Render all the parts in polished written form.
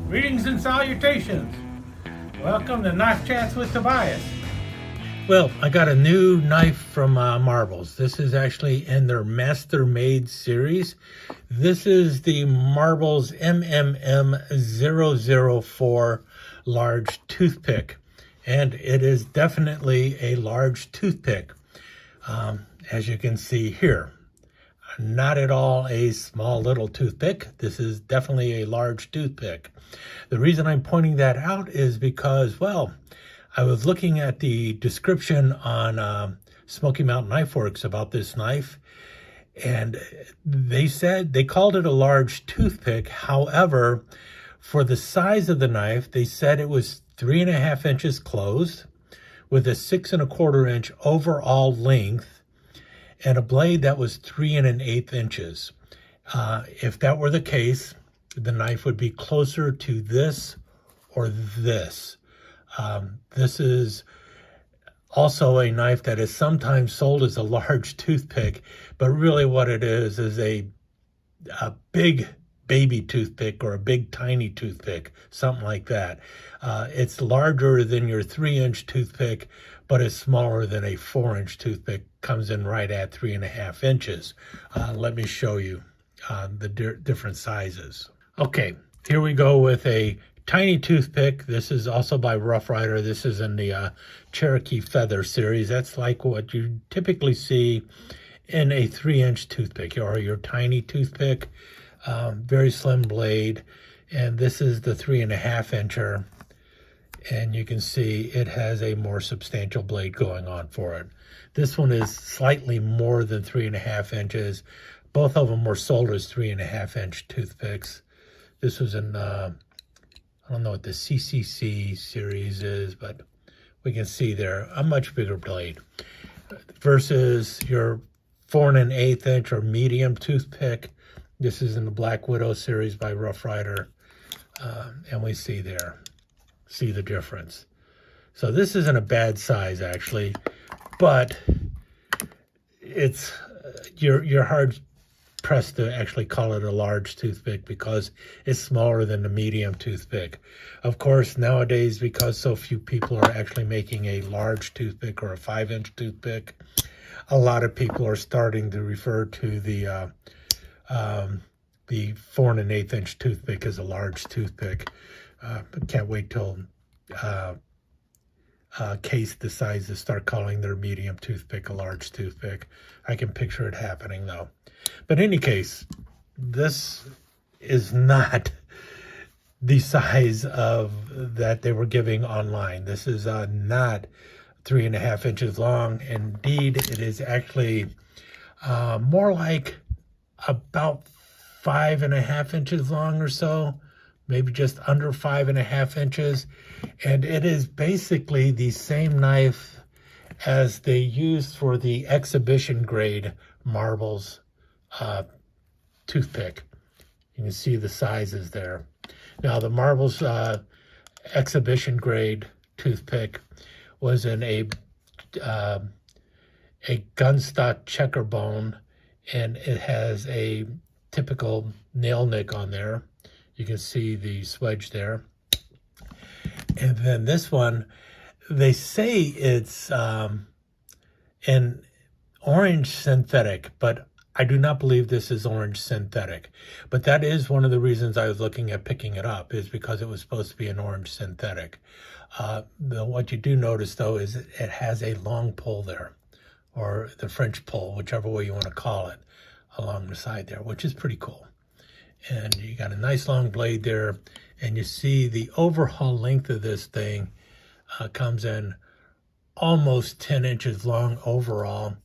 Greetings and salutations. Welcome to Knife Chats with Tobias. Well, I got a new knife from Marbles. This is actually in their Master Made series. This is the Marbles MMM004 large toothpick. And it is definitely a large toothpick, as you can see here. Not at all a small little toothpick. This is definitely a large toothpick. The reason I'm pointing that out is because, well, I was looking at the description on Smoky Mountain Knife Works about this knife, and they called it a large toothpick. However, for the size of the knife, they said it was 3.5 inches closed with a 6 1/4 inch overall length and a blade that was 3 1/8 inches. If that were the case, the knife would be closer to this or this. This is also a knife that is sometimes sold as a large toothpick, but really what it is a big baby toothpick or a big tiny toothpick, something like that. It's larger than your 3-inch toothpick, but it's smaller than a 4-inch toothpick. Comes in right at 3.5 inches. Let me show you the different sizes. Okay, here we go with a tiny toothpick. This is also by Rough Rider. This is in the Cherokee Feather series. That's like what you typically see in a 3-inch toothpick or your tiny toothpick. Very slim blade. And this is the 3.5 incher. And you can see it has a more substantial blade going on for it. This one is slightly more than 3.5 inches. Both of them were sold as 3.5 inch toothpicks. This was in, I don't know what the CCC series is, but we can see there a much bigger blade versus your 4 1/8 inch or medium toothpick. This is in the Black Widow series by Rough Rider. And we see the difference. So this isn't a bad size actually, but it's, you're hard pressed to actually call it a large toothpick because it's smaller than the medium toothpick. Of course, nowadays, because so few people are actually making a large toothpick or a 5-inch toothpick, a lot of people are starting to refer to the 4 1/8 inch toothpick as a large toothpick. Can't wait till Case decides to start calling their medium toothpick a large toothpick. I can picture it happening though. But in any case, this is not the size of that they were giving online. This is not 3.5 inches long. Indeed, it is actually more like about 5.5 inches long or so, maybe just under 5.5 inches. And it is basically the same knife as they used for the exhibition grade Marbles toothpick. You can see the sizes there. Now the Marbles exhibition grade toothpick was in a gunstock checker bone, and it has a typical nail nick on there. You can see the swedge there. And then this one, they say it's an orange synthetic, but I do not believe this is orange synthetic. But that is one of the reasons I was looking at picking it up, is because it was supposed to be an orange synthetic. What you do notice, though, is it has a long pull there, or the French pull, whichever way you want to call it, along the side there, which is pretty cool. And you got a nice long blade there, and you see the overall length of this thing comes in almost 10 inches long overall.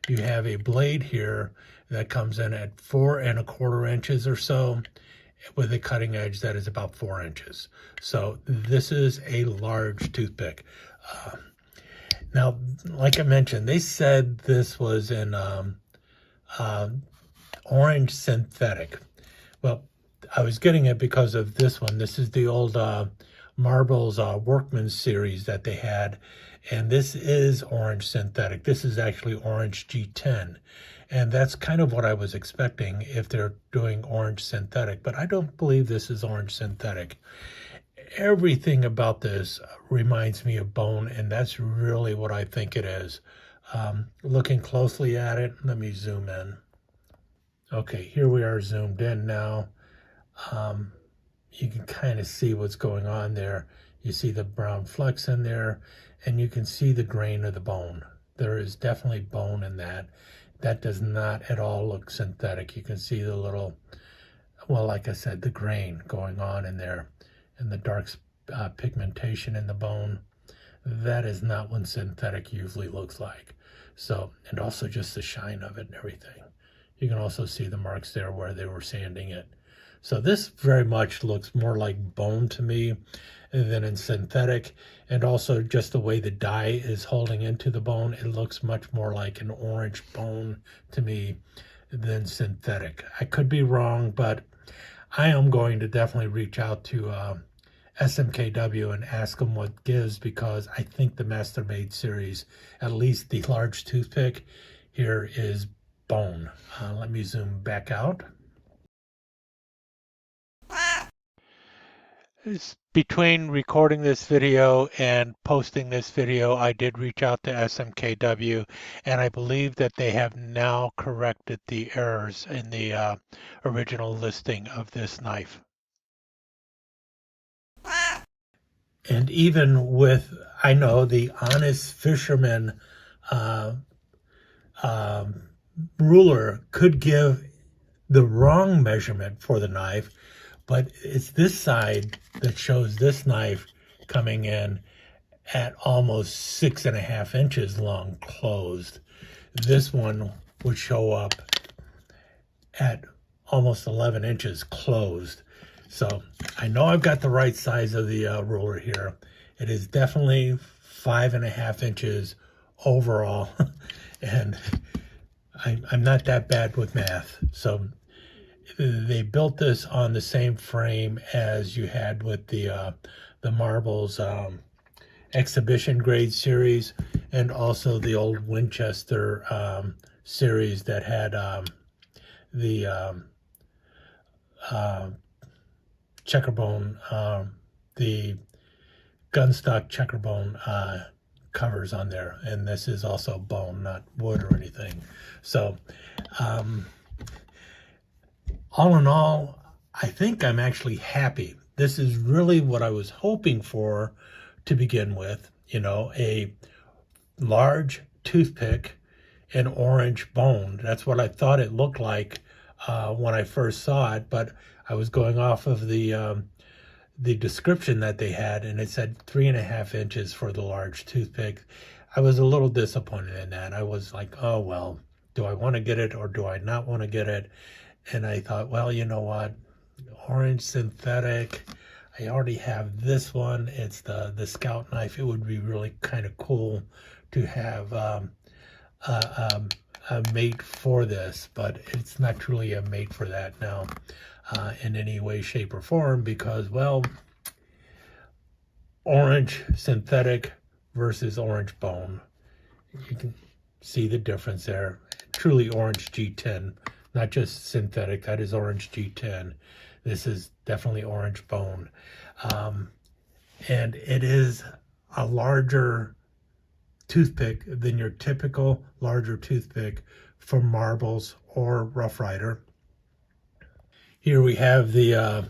You have a blade here that comes in at 4 1/4 inches or so, with a cutting edge that is about 4 inches. So this is a large toothpick. Now, like I mentioned, they said this was in orange synthetic. Well, I was getting it because of this one. This is the old Marvel's Workman series that they had, and this is orange synthetic. This is actually orange G10, and that's kind of what I was expecting if they're doing orange synthetic, but I don't believe this is orange synthetic. Everything about this reminds me of bone, and that's really what I think it is. Looking closely at it, let me zoom in. Okay, here we are zoomed in now. You can kind of see what's going on there. You see the brown flecks in there, and you can see the grain of the bone. There is definitely bone in that. That does not at all look synthetic. You can see the little, well, like I said, the grain going on in there, and the dark pigmentation in the bone. That is not what synthetic usually looks like. So, and also just the shine of it and everything. You can also see the marks there where they were sanding it. So this very much looks more like bone to me than in synthetic. And also just the way the dye is holding into the bone, it looks much more like an orange bone to me than synthetic. I could be wrong, but I am going to definitely reach out to SMKW and ask them what gives, because I think the Master Made series, at least the large toothpick here, is bone. Let me zoom back out. Between recording this video and posting this video, I did reach out to SMKW, and I believe that they have now corrected the errors in the original listing of this knife. And even with, I know, the honest fisherman ruler could give the wrong measurement for the knife, but it's this side that shows this knife coming in at almost 6.5 inches long closed. This one would show up at almost 11 inches closed. So I know I've got the right size of the ruler here. It is definitely 5.5 inches overall, and I'm not that bad with math. So they built this on the same frame as you had with the Marvel's exhibition grade series, and also the old Winchester series that had the checkerbone, the gunstock checkerbone covers on there. And this is also bone, not wood or anything. So all in all, I think I'm actually happy. This is really what I was hoping for to begin with. You know, a large toothpick and orange bone. That's what I thought it looked like when I first saw it, but I was going off of the description that they had, and it said 3.5 inches for the large toothpick. I was a little disappointed in that. I was like, oh, well, do I want to get it or do I not want to get it? And I thought, well, you know what? Orange synthetic. I already have this one. It's the Scout knife. It would be really kind of cool to have a mate for this, but it's not truly a mate for that now in any way, shape, or form, because, well, orange synthetic versus orange bone. You can see the difference there. Truly orange G10, not just synthetic. That is orange G10. This is definitely orange bone. And it is a larger toothpick than your typical larger toothpick from Marbles or Rough Rider. Here we have the,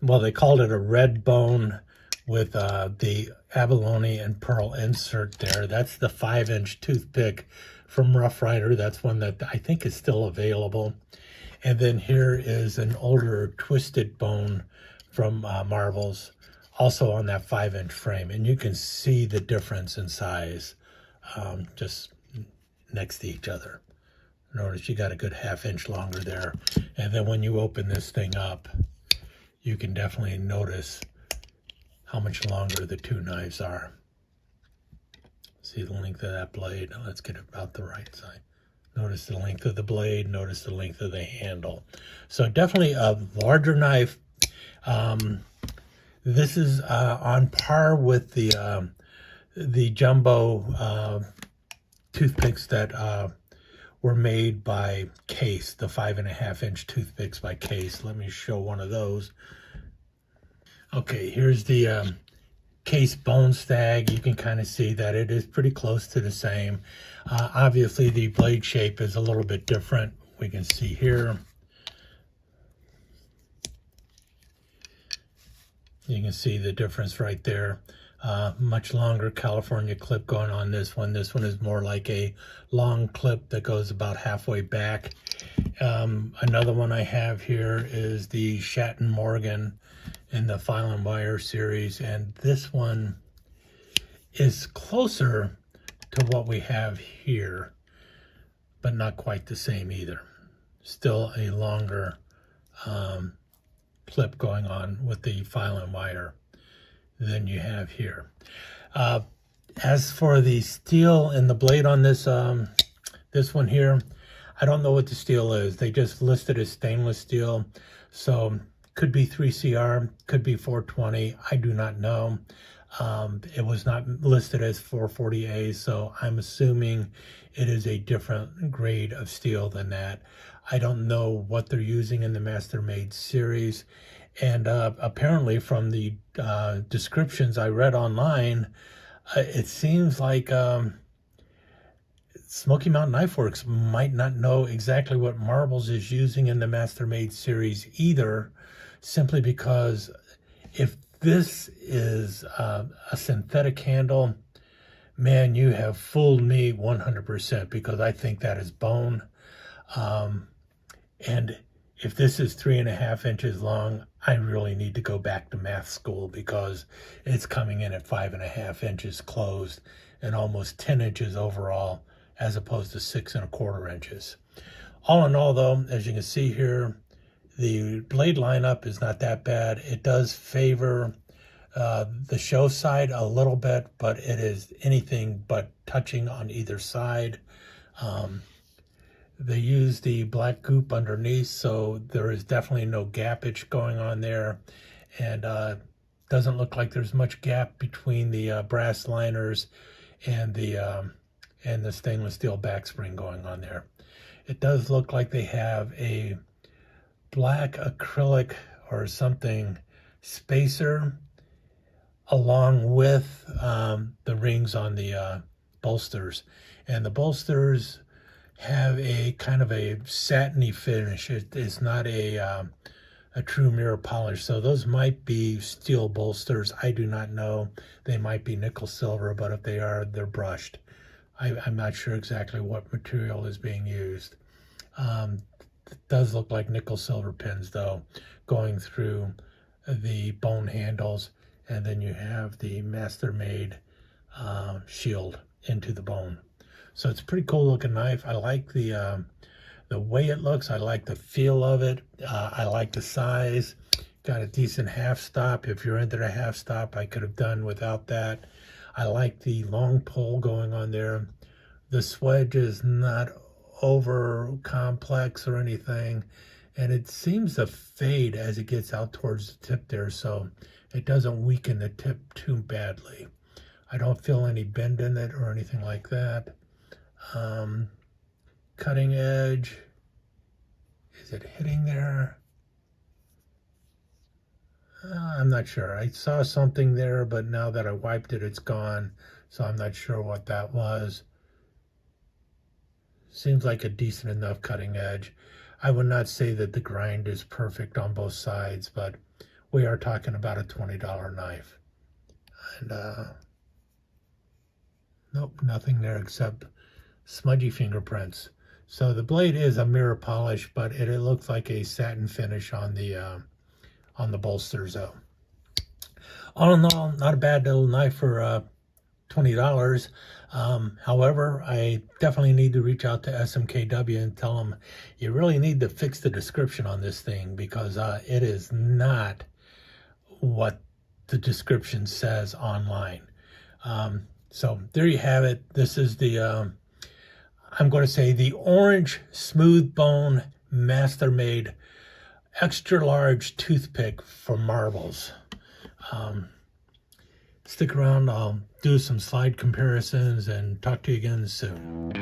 well, they called it a red bone with the abalone and pearl insert there. That's the 5-inch toothpick from Rough Rider. That's one that I think is still available. And then here is an older twisted bone from Marvel's, also on that 5-inch frame. And you can see the difference in size just next to each other. Notice you got a good 1/2 inch longer there. And then when you open this thing up, you can definitely notice how much longer the two knives are. See the length of that blade. Now let's get it about the right side. Notice the length of the blade, notice the length of the handle. So definitely a larger knife This is on par with the jumbo toothpicks that were made by Case, the 5.5-inch toothpicks by Case. Let me show one of those. Okay, here's the Case bone stag. You can kind of see that it is pretty close to the same. Obviously, the blade shape is a little bit different. We can see here. You can see the difference right there. Much longer California clip going on this one. This one is more like a long clip that goes about halfway back. Another one I have here is the Shatton Morgan in the File and Wire series, and this one is closer to what we have here, but not quite the same either. Still a longer clip going on with the File and Wire than you have here. As for the steel and the blade on this this one here, I don't know what the steel is. They just listed as stainless steel, so could be 3CR, could be 420. I do not know. It was not listed as 440A, so I'm assuming it is a different grade of steel than that. I don't know what they're using in the Master-Made series. And apparently from the descriptions I read online, it seems like Smoky Mountain Knife Works might not know exactly what Marbles is using in the Master-Made series either, simply because if this is a synthetic handle, man, you have fooled me 100%, because I think that is bone. And if this is 3.5 inches long, I really need to go back to math school, because it's coming in at 5.5 inches closed and almost 10 inches overall, as opposed to 6.25 inches. All in all, though, as you can see here, the blade lineup is not that bad. It does favor the show side a little bit, but it is anything but touching on either side. They use the black goop underneath, so there is definitely no gappage going on there, and doesn't look like there's much gap between the brass liners and the stainless steel back spring going on there. It does look like they have a black acrylic or something spacer along with the rings on the bolsters, and the bolsters have a kind of a satiny finish. It is not a true mirror polish, so those might be steel bolsters. I do not know. They might be nickel silver, but if they are, they're brushed. I'm not sure exactly what material is being used. It does look like nickel silver pins, though, going through the bone handles, and then you have the Master-Made shield into the bone. So it's a pretty cool looking knife. I like the way it looks. I like the feel of it. I like the size. Got a decent half stop. If you're into the half stop, I could have done without that. I like the long pull going on there. The swedge is not over complex or anything, and it seems to fade as it gets out towards the tip there, so it doesn't weaken the tip too badly. I don't feel any bend in it or anything like that. Cutting edge, is it hitting there? I'm not sure. I saw something there, but now that I wiped it, it's gone, so I'm not sure what that was. Seems like a decent enough cutting edge. I would not say that the grind is perfect on both sides, but we are talking about a $20 knife. And nope, nothing there except smudgy fingerprints. So the blade is a mirror polish, but it looks like a satin finish on the bolsters, though. All in all, not a bad little knife for $20. However, I definitely need to reach out to SMKW and tell them you really need to fix the description on this thing, because it is not what the description says online. So there you have it. This is the I'm going to say the orange smooth bone Master-Made extra large toothpick for Marbles. Stick around. I'll do some slide comparisons and talk to you again soon.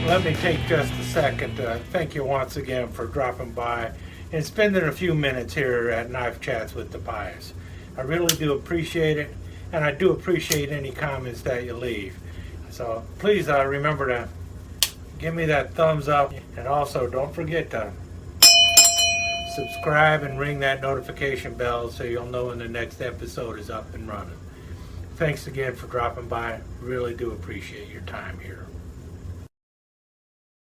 Let me take just a second to thank you once again for dropping by and spending a few minutes here at Knife Chats with the Pious. I really do appreciate it, and I do appreciate any comments that you leave. So please remember to give me that thumbs up, and also don't forget to subscribe and ring that notification bell so you'll know when the next episode is up and running. Thanks again for dropping by. Really do appreciate your time here.